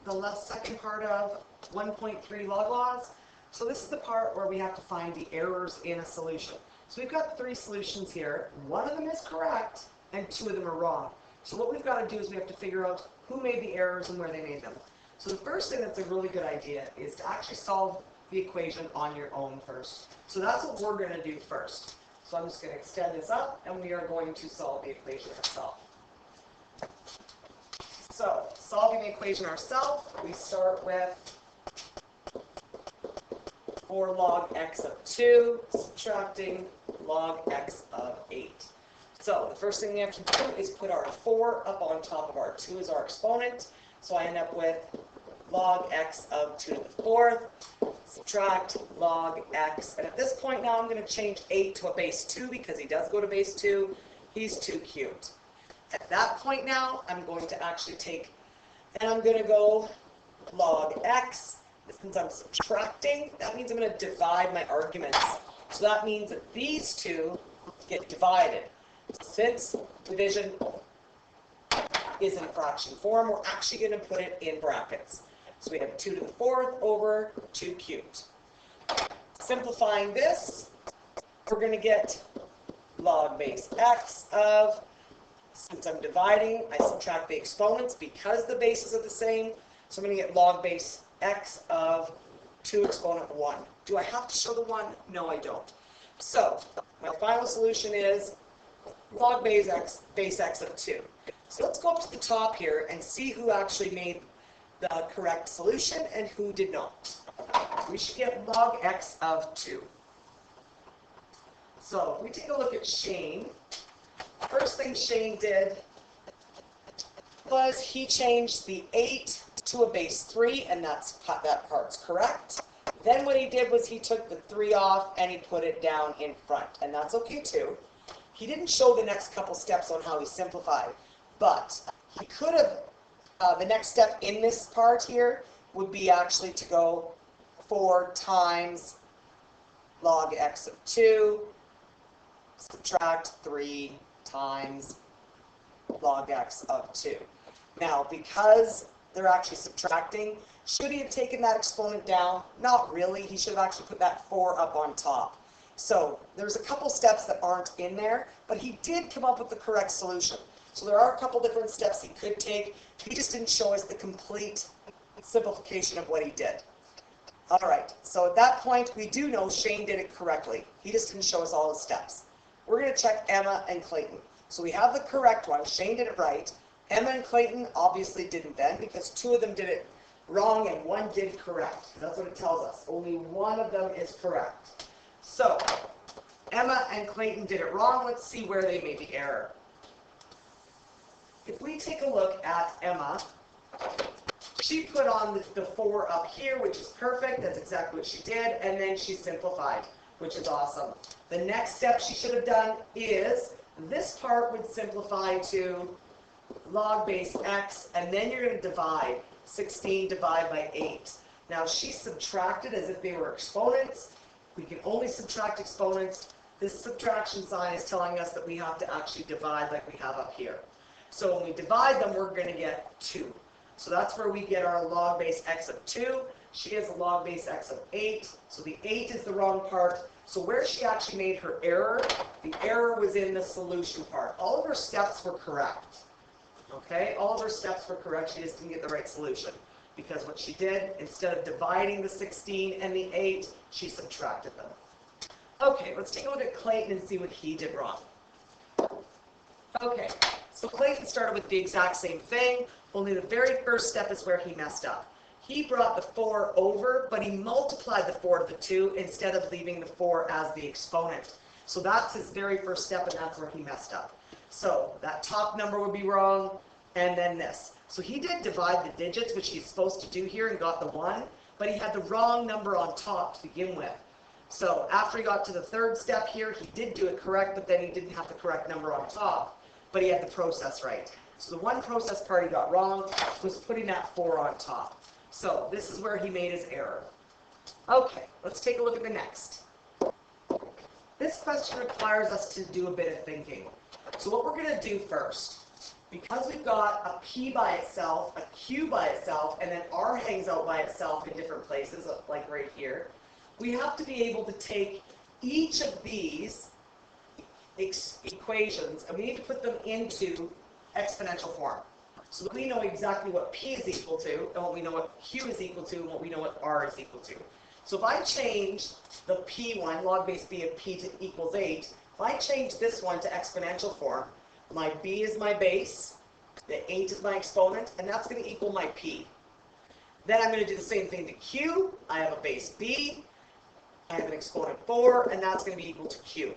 the second part of 1.3 log laws. So this is the part where we have to find the errors in a solution. So we've got 3 solutions here. One of them is correct, and 2 of them are wrong. So what we've got to do is we have to figure out who made the errors and where they made them. So the first thing that's a really good idea is to actually solve the equation on your own first. So that's what we're going to do first. So I'm just going to extend this up, and we are going to solve the equation ourselves. So, solving the equation ourselves, we start with 4 log x of 2 subtracting log x of 8. So, the first thing we have to do is put our 4 up on top of our 2 as our exponent. So, I end up with log x of 2 to the 4th, subtract log x. And at this point now, I'm going to change 8 to a base 2 because he does go to base 2. He's 2 cubed. At that point now, I'm going to actually take, and I'm going to go log x. Since I'm subtracting, that means I'm going to divide my arguments. So that means that these 2 get divided. Since division is in fraction form, we're actually going to put it in brackets. So we have 2 to the 4th over 2 cubed. Simplifying this, we're going to get log base x of, since I'm dividing, I subtract the exponents because the bases are the same. So I'm going to get log base x of 2 exponent 1. Do I have to show the 1? No, I don't. So my final solution is log base x of 2. So let's go up to the top here and see who actually made the correct solution and who did not. We should get log x of 2. So if we take a look at Shane, first thing Shane did was he changed the 8 to a base 3, and that part's correct. Then what he did was he took the 3 off and he put it down in front, and that's okay too. He didn't show the next couple steps on how he simplified, but he could have, the next step in this part here would be actually to go 4 times log x of 2, subtract 3 times log x of 2. Now, because they're actually subtracting, should he have taken that exponent down? Not really. He should have actually put that 4 up on top. So there's a couple steps that aren't in there, but he did come up with the correct solution. So there are a couple different steps he could take. He just didn't show us the complete simplification of what he did. All right, so at that point, we do know Shane did it correctly. He just didn't show us all the steps. We're going to check Emma and Clayton. So we have the correct one. Shane did it right. Emma and Clayton obviously didn't then because 2 of them did it wrong and 1 did correct. That's what it tells us. Only 1 of them is correct. So Emma and Clayton did it wrong. Let's see where they made the error. If we take a look at Emma, she put on the 4 up here, which is perfect. That's exactly what she did. And then she simplified, which is awesome. The next step she should have done is this part would simplify to log base x, and then you're going to divide. 16 divided by 8. Now she subtracted as if they were exponents. We can only subtract exponents. This subtraction sign is telling us that we have to actually divide like we have up here. So when we divide them, we're going to get 2. So that's where we get our log base x of 2. She has a log base x of 8. So the 8 is the wrong part. So where she actually made her error, the error was in the solution part. All of her steps were correct. Okay, all of her steps were correct. She just didn't get the right solution. Because what she did, instead of dividing the 16 and the 8, she subtracted them. Okay, let's take a look at Clayton and see what he did wrong. Okay, so Clayton started with the exact same thing, only the very first step is where he messed up. He brought the 4 over, but he multiplied the 4 to the 2 instead of leaving the 4 as the exponent. So that's his very first step, and that's where he messed up. So that top number would be wrong, and then this. So he did divide the digits, which he's supposed to do here, and got the 1, but he had the wrong number on top to begin with. So after he got to the third step here, he did do it correct, but then he didn't have the correct number on top, but he had the process right. So the one process part he got wrong was putting that 4 on top. So this is where he made his error. Okay, let's take a look at the next. This question requires us to do a bit of thinking. So what we're going to do first because we've got a p by itself, a q by itself, and then r hangs out by itself in different places, like right here, we have to be able to take each of these equations and we need to put them into exponential form. So that we know exactly what p is equal to, and what we know what q is equal to, and what we know what r is equal to. So if I change the p1, log base b of p to equals 8, if I change this one to exponential form, my b is my base, the 8 is my exponent, and that's going to equal my p. Then I'm going to do the same thing to q. I have a base b, I have an exponent 4, and that's going to be equal to q.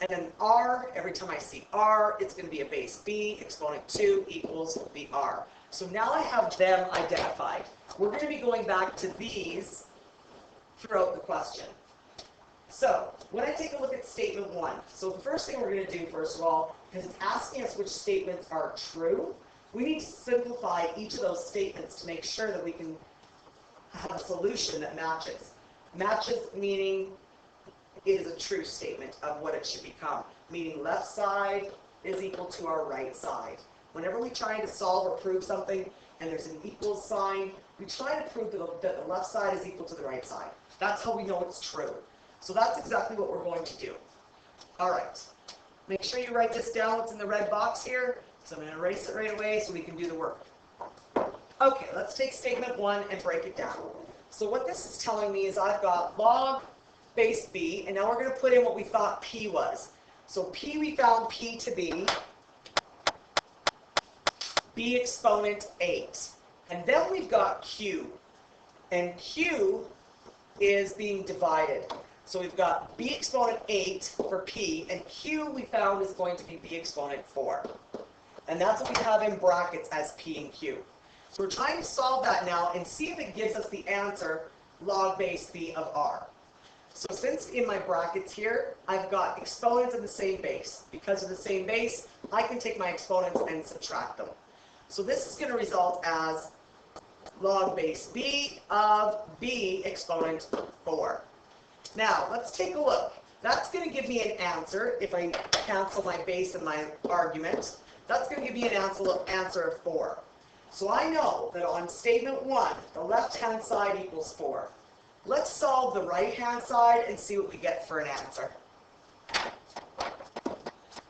And then r, every time I see r, it's going to be a base b, exponent 2 equals the r. So now I have them identified. We're going to be going back to these throughout the question. So when I take a look at statement 1, so the first thing we're going to do, first of all, because it's asking us which statements are true, we need to simplify each of those statements to make sure that we can have a solution that matches. Matches meaning it is a true statement of what it should become, meaning left side is equal to our right side. Whenever we try to solve or prove something and there's an equal sign, we try to prove that the left side is equal to the right side. That's how we know it's true. So that's exactly what we're going to do. All right. Make sure you write this down, what's in the red box here. So I'm going to erase it right away so we can do the work. Okay, let's take statement 1 and break it down. So what this is telling me is I've got log base b, and now we're going to put in what we thought p was. So p, we found p to be b exponent 8. And then we've got q, and q is being divided. So we've got b exponent 8 for p, and q we found is going to be b exponent 4. And that's what we have in brackets as p and q. So we're trying to solve that now and see if it gives us the answer log base b of r. So since in my brackets here, I've got exponents in the same base. Because of the same base, I can take my exponents and subtract them. So this is going to result as log base b of b exponent 4. Now, let's take a look. That's going to give me an answer if I cancel my base and my argument. That's going to give me an answer of 4. So I know that on statement 1, the left-hand side equals 4. Let's solve the right-hand side and see what we get for an answer.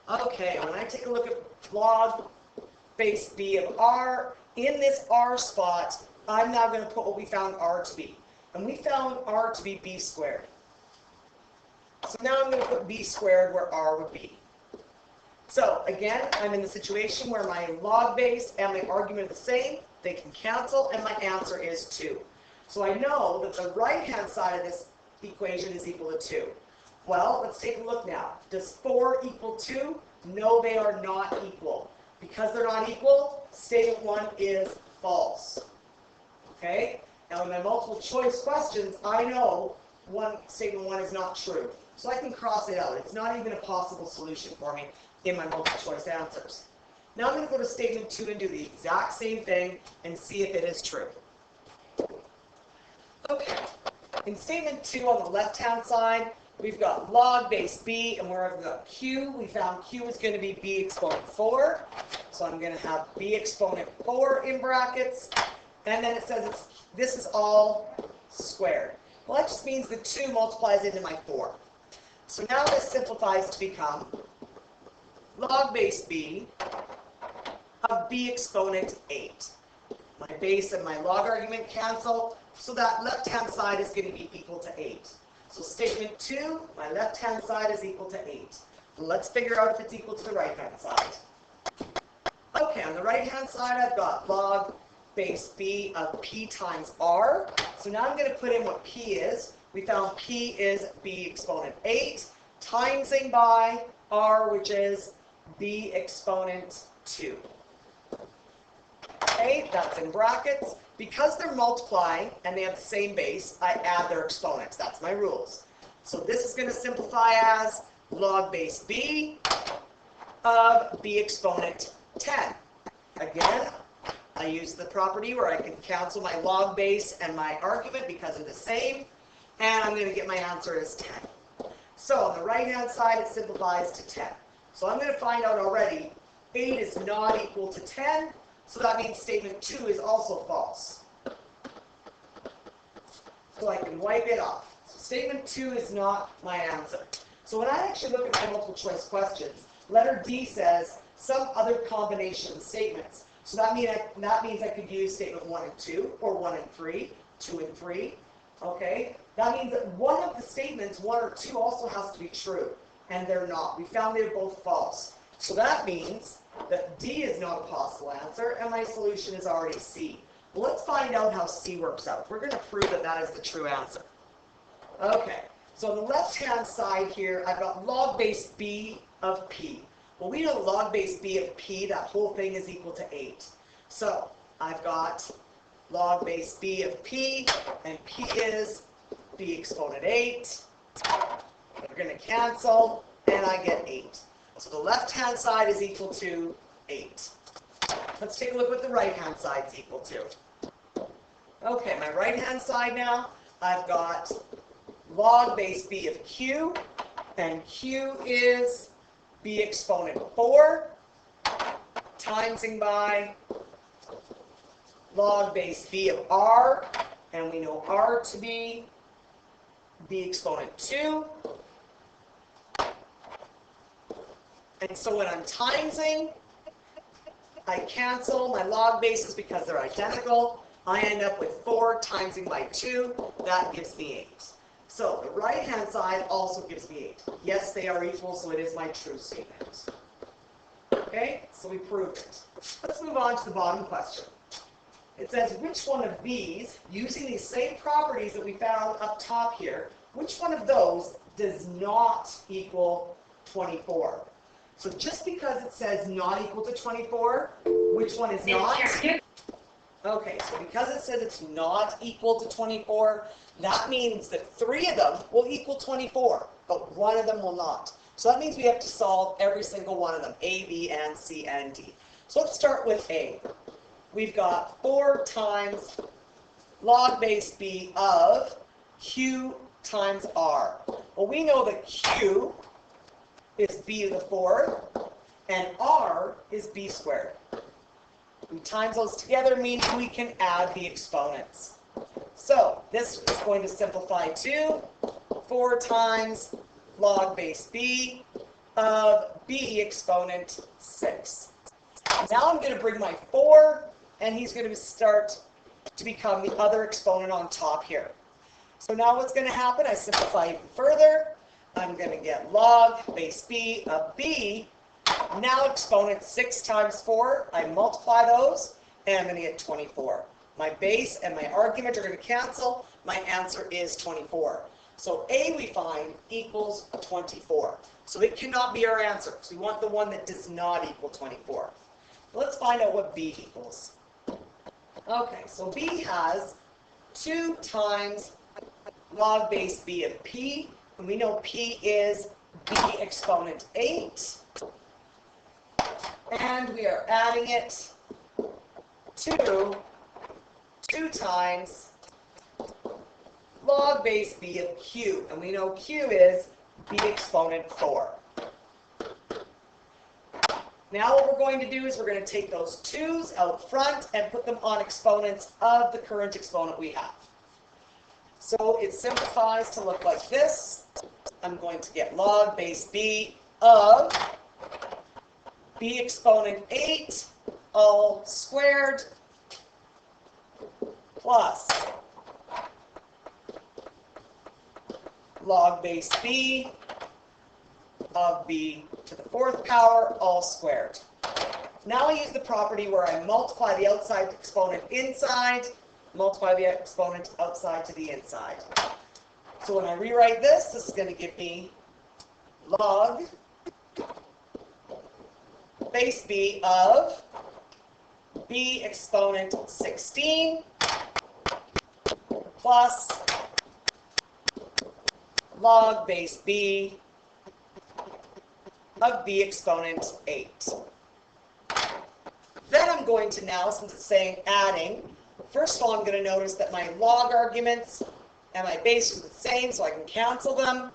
Okay, when I take a look at log base b of r, in this r spot, I'm now going to put what we found r to be. And we found r to be b squared. So now I'm going to put b squared where r would be. So again, I'm in the situation where my log base and my argument are the same. They can cancel, and my answer is 2. So I know that the right-hand side of this equation is equal to 2. Well, let's take a look now. Does 4 equal 2? No, they are not equal. Because they're not equal, statement 1 is false. Okay? Now in my multiple choice questions, I know statement 1 is not true. So I can cross it out. It's not even a possible solution for me in my multiple choice answers. Now I'm going to go to statement 2 and do the exact same thing and see if it is true. Okay, in statement 2 on the left-hand side, we've got log base b, and where I've got q, we found q is going to be b exponent 4. So I'm going to have b exponent 4 in brackets, and then it says this is all squared. Well, that just means the 2 multiplies into my 4. So now this simplifies to become log base b of b exponent 8. My base and my log argument cancel, so that left-hand side is going to be equal to 8. So statement 2, my left-hand side is equal to 8. Let's figure out if it's equal to the right-hand side. Okay, on the right-hand side, I've got log base b of p times r. So now I'm going to put in what p is. We found p is b exponent 8, timesing by r, which is b exponent 2. Okay, that's in brackets. Because they're multiplying and they have the same base, I add their exponents. That's my rules. So this is going to simplify as log base b of b exponent 10. Again, I use the property where I can cancel my log base and my argument because they're the same, and I'm going to get my answer as 10. So on the right-hand side, it simplifies to 10. So I'm going to find out already 8 is not equal to 10, so that means statement 2 is also false. So I can wipe it off. So statement 2 is not my answer. So when I actually look at my multiple choice questions, letter D says some other combination of statements. So that means I could use statement 1 and 2, or 1 and 3, 2 and 3. Okay? That means that one of the statements, 1 or 2, also has to be true. And they're not. We found they're both false. So that means that D is not a possible answer, and my solution is already C. Well, let's find out how C works out. We're going to prove that that is the true answer. Okay, so on the left-hand side here, I've got log base B of P. Well, we know log base B of P, that whole thing is equal to 8. So I've got log base B of P, and P is B exponent 8. We're going to cancel, and I get 8. So the left-hand side is equal to 8. Let's take a look what the right-hand side is equal to. Okay, my right-hand side now, I've got log base B of Q, and Q is B exponent 4, timesing by log base B of R, and we know R to be B exponent 2. And so when I'm timesing, I cancel my log bases because they're identical. I end up with 4 timesing by 2. That gives me 8. So the right-hand side also gives me 8. Yes, they are equal, so it is my true statement. Okay, so we proved it. Let's move on to the bottom question. It says, which one of these, using these same properties that we found up top here, which one of those does not equal 24? So just because it says not equal to 24, which one is not? Okay, so because it says it's not equal to 24, that means that 3 of them will equal 24, but 1 of them will not. So that means we have to solve every single one of them, A, B, and C, and D. So let's start with A. We've got 4 times log base B of Q times R. Well, we know that Q is B to the 4th, and R is B squared. We times those together means we can add the exponents. So this is going to simplify to 4 times log base B of B exponent 6. Now I'm going to bring my 4, and he's going to start to become the other exponent on top here. So now what's going to happen? I simplify even further. I'm going to get log base B of B, now exponent 6 times 4. I multiply those, and I'm going to get 24. My base and my argument are going to cancel. My answer is 24. So A, we find, equals 24. So it cannot be our answer. So we want the one that does not equal 24. Let's find out what B equals. Okay, so B has 2 times log base B of P. And we know P is B exponent 8. And we are adding it to 2 times log base B of Q. And we know Q is B exponent 4. Now what we're going to do is we're going to take those 2's out front and put them on exponents of the current exponent we have. So it simplifies to look like this. I'm going to get log base B of B exponent 8 all squared plus log base B of B to the 4th power all squared. Now I use the property where I multiply the outside exponent inside, multiply the exponent outside to the inside. So when I rewrite this, this is going to give me log base B of B exponent 16 plus log base B of B exponent 8. Then I'm going to now, since it's saying adding, first of all, I'm going to notice that my log arguments and my base are the same, so I can cancel them.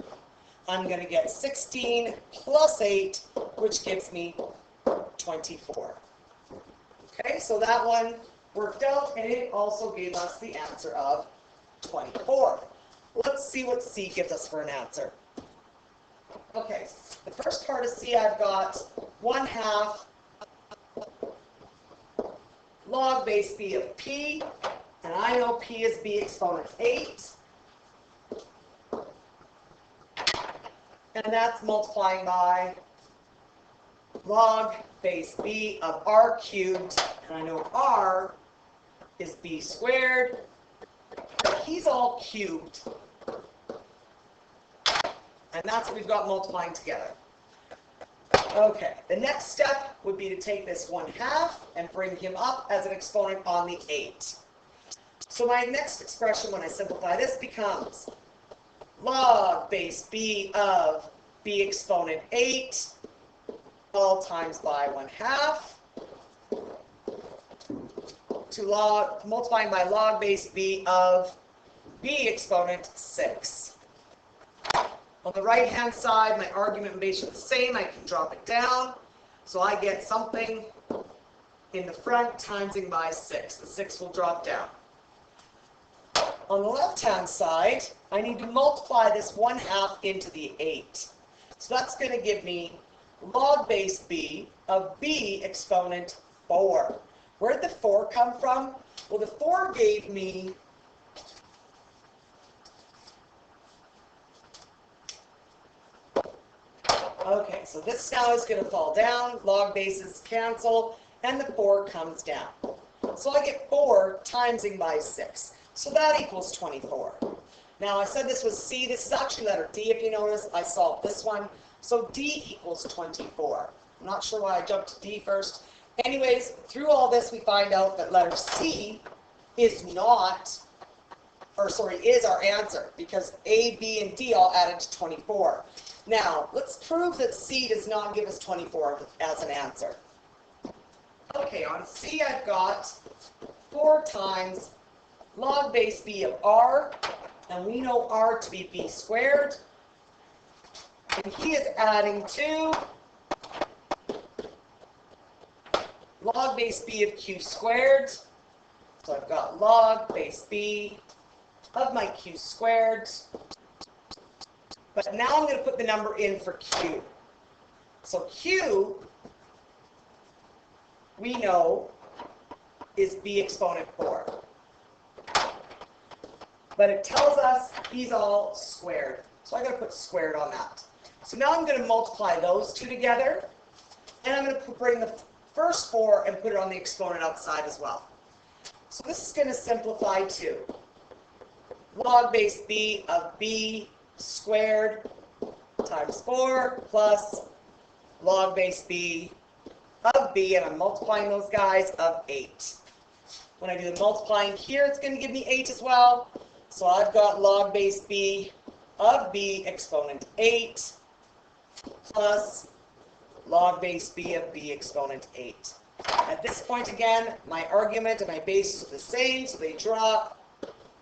I'm going to get 16 plus 8, which gives me 24. Okay, so that one worked out, and it also gave us the answer of 24. Let's see what C gives us for an answer. Okay, the first part of C, I've got 1/2 log base B of P, and I know P is B exponent 8. And that's multiplying by log base B of R cubed, and I know R is B squared, but he's all cubed. And that's what we've got multiplying together. Okay, the next step would be to take this 1/2 and bring him up as an exponent on the 8. So my next expression when I simplify this becomes log base B of B exponent 8 all times by 1/2 to log, multiplying by log base B of B exponent 6. On the right hand side, my argument and base are the same. I can drop it down. So I get something in the front timesing by 6. The 6 will drop down. On the left hand side, I need to multiply this 1/2 into the 8. So that's going to give me log base B of B exponent 4. Where did the 4 come from? Well, the 4 gave me okay, so this now is going to fall down, log bases cancel, and the 4 comes down. So I get 4 timesing by 6. So that equals 24. Now I said this was C, this is actually letter D if you notice. I solved this one. So D equals 24. I'm not sure why I jumped to D first. Anyways, through all this we find out that letter C is not, or sorry, is our answer because A, B, and D all added to 24. Now, let's prove that C does not give us 24 as an answer. Okay, on C I've got 4 times log base B of R, and we know R to be B squared. And he is adding to log base B of Q squared. So I've got log base B of my Q squared. But now I'm going to put the number in for Q. So Q, we know, is B exponent 4. But it tells us he's all squared. So I'm going to put squared on that. So now I'm going to multiply those two together. And I'm going to bring the first 4 and put it on the exponent outside as well. So this is going to simplify to log base B of B squared times 4 plus log base B of B, and I'm multiplying those guys, of 8. When I do the multiplying here, it's going to give me 8 as well. So I've got log base B of B exponent 8 plus log base B of B exponent 8. At this point again, my argument and my bases are the same, so they drop,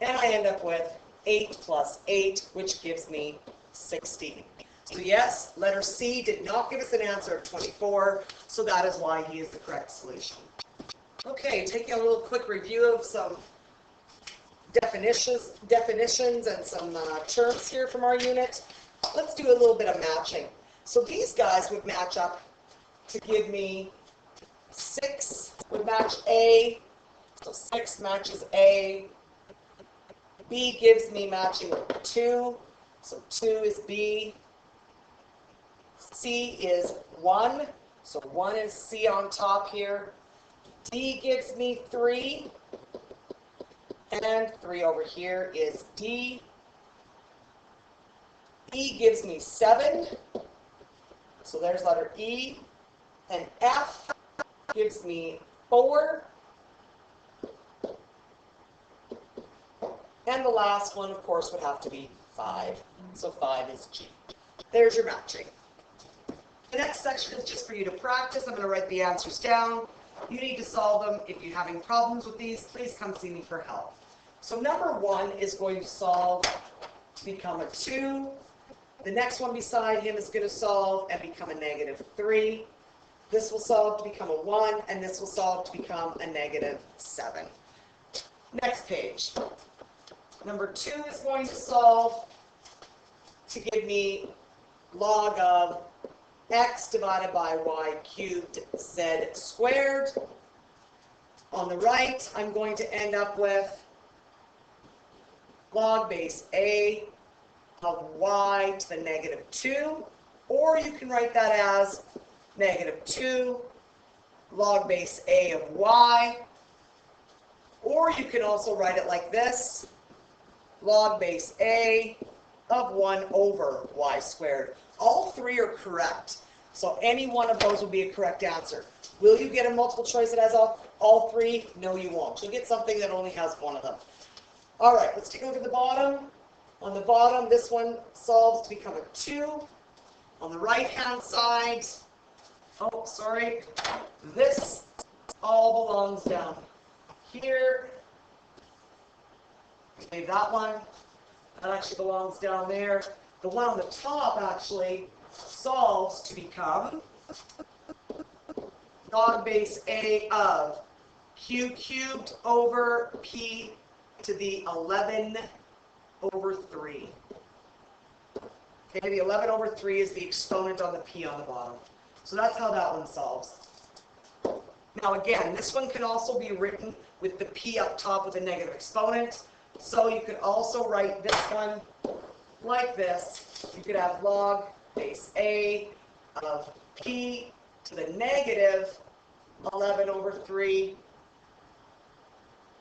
and I end up with 8 plus 8, which gives me 16. So yes, letter C did not give us an answer of 24, so that is why he is the correct solution. Okay, taking a little quick review of some definitions and some terms here from our unit. Let's do a little bit of matching. So these guys would match up to give me 6 would match A, so 6 matches A. B gives me matching with 2, so 2 is B. C is 1, so 1 is C on top here. D gives me 3, and 3 over here is D. E gives me 7, so there's letter E. And F gives me 4. And the last one, of course, would have to be 5. So 5 is G. There's your matching. The next section is just for you to practice. I'm going to write the answers down. You need to solve them. If you're having problems with these, please come see me for help. So number 1 is going to solve to become a 2. The next one beside him is going to solve and become a -3. This will solve to become a 1, and this will solve to become a negative 7. Next page. Number 2 is going to solve to give me log of x divided by y cubed z squared. On the right, I'm going to end up with log base a of y to the negative 2, or you can write that as negative 2 log base a of y, or you can also write it like this, log base a of 1 over y squared. All three are correct, so any one of those will be a correct answer. Will you get a multiple choice that has all three? No, you won't. You'll get something that only has one of them. All right, let's take a look at the bottom. On the bottom, this one solves to become a 2. On the right-hand side, oh, sorry, this all belongs down here. Leave that one. That actually belongs down there. The one on the top actually solves to become log base a of q cubed over p to the 11 over 3. Okay, the 11 over 3 is the exponent on the p on the bottom. So that's how that one solves. Now again, this one can also be written with the p up top with a negative exponent. So you could also write this one like this. You could have log base a of p to the negative 11 over 3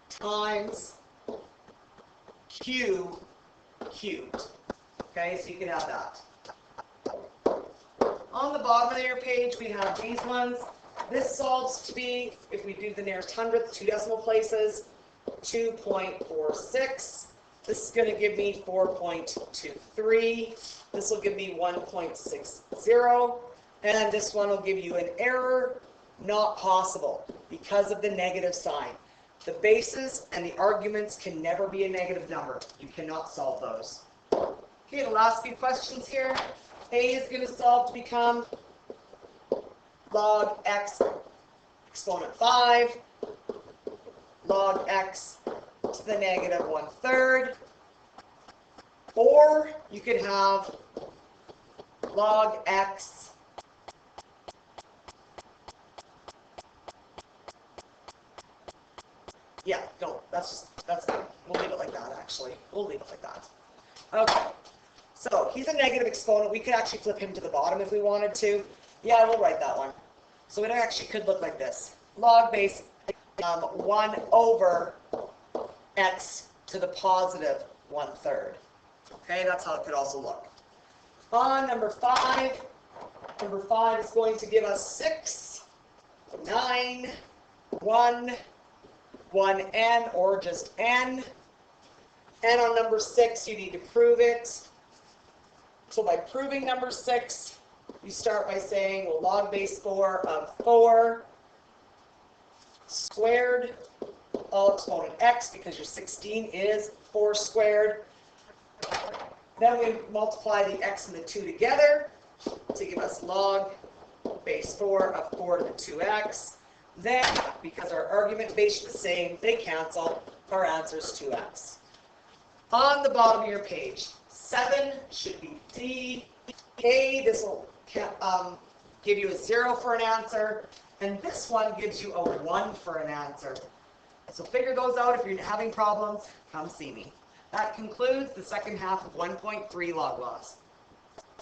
times q cubed. Okay, so you can have that. On the bottom of your page, we have these ones. This solves to be, if we do the nearest hundredth, 2 decimal places, 2.46. This is going to give me 4.23. This will give me 1.60. And this one will give you an error, not possible, because of the negative sign. The bases and the arguments can never be a negative number. You cannot solve those. Okay, the last few questions here. A is going to solve to become log x exponent 5, log x to the negative 1/3, or you could have log x that's good. We'll leave it like that, actually. We'll leave it like that. Okay. So he's a negative exponent. We could actually flip him to the bottom if we wanted to. Yeah, we'll write that one. So it actually could look like this. Log base 1 over x to the positive 1/3. Okay, that's how it could also look. On number 5 is going to give us 6, 9, 1, 1n, or just n. And on number 6, you need to prove it. So by proving number 6, you start by saying, well, log base 4 of 4 squared, all exponent x, because your 16 is 4 squared. Then we multiply the x and the 2 together to give us log base 4 of 4 to the 2x. Then, because our argument base is the same, they cancel. Our answer is 2x. On the bottom of your page, 7 should be D. A, this will give you a 0 for an answer, and this one gives you a 1 for an answer. So figure those out. If you're having problems, come see me. That concludes the second half of 1.3 log laws.